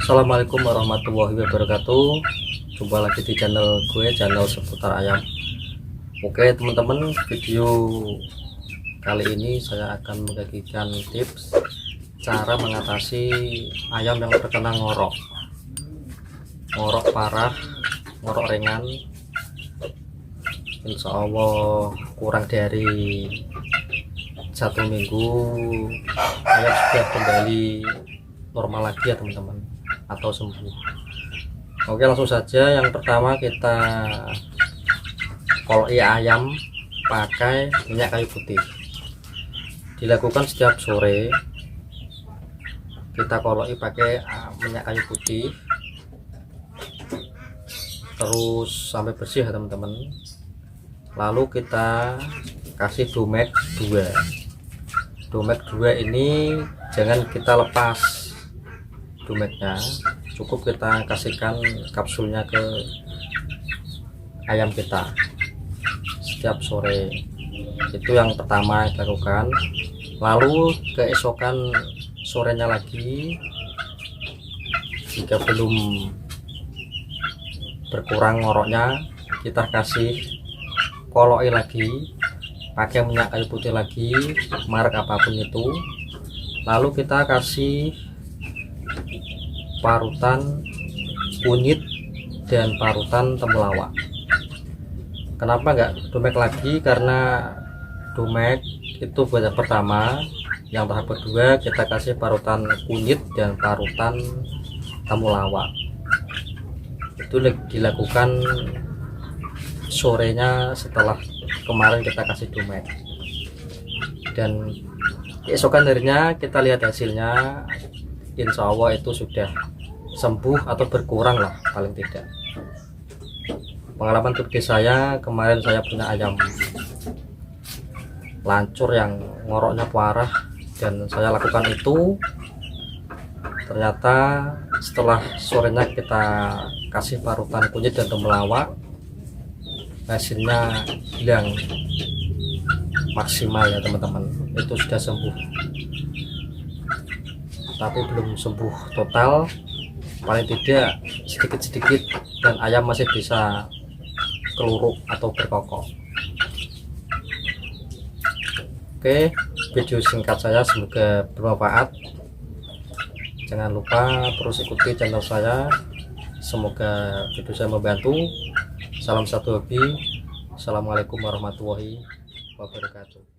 Assalamualaikum warahmatullahi wabarakatuh. Jumpa lagi di channel gue, channel seputar ayam. Oke teman-teman, video kali ini saya akan membagikan tips cara mengatasi ayam yang terkena ngorok parah, ngorok ringan. Insya Allah kurang dari 1 minggu ayam sudah kembali normal lagi ya teman-teman, atau sembuh. Oke, langsung saja. Yang pertama kita koloi ayam pakai minyak kayu putih. Dilakukan setiap sore. Kita koloi pakai minyak kayu putih terus sampai bersih ya teman-teman. Lalu kita kasih Domek 2. Domek 2 ini jangan kita lepas domeknya, cukup kita kasihkan kapsulnya ke ayam kita setiap sore. Itu yang pertama dilakukan. Lalu keesokan sorenya lagi, jika belum berkurang ngoroknya, kita kasih koloi lagi pakai minyak kayu putih lagi, merek apapun itu. Lalu kita kasih parutan kunyit dan parutan temulawak. Kenapa enggak Domek lagi? Karena Domek itu buat yang pertama. Yang tahap kedua kita kasih parutan kunyit dan parutan temulawak. Itu dilakukan sorenya setelah kemarin kita kasih Domek. Dan keesokan harinya kita lihat hasilnya. Insya Allah itu sudah sembuh atau berkurang lah paling tidak. Pengalaman pribadi saya, kemarin saya punya ayam lancur yang ngoroknya parah, dan saya lakukan itu. Ternyata setelah sorenya kita kasih parutan kunyit dan temulawak, hasilnya hilang maksimal ya teman-teman. Itu sudah sembuh, tapi belum sembuh total, paling tidak sedikit-sedikit, dan ayam masih bisa keluruk atau berkokok. Oke, video singkat saya semoga bermanfaat. Jangan lupa terus ikuti channel saya, semoga video saya membantu. Salam satu hobi. Assalamualaikum warahmatullahi wabarakatuh.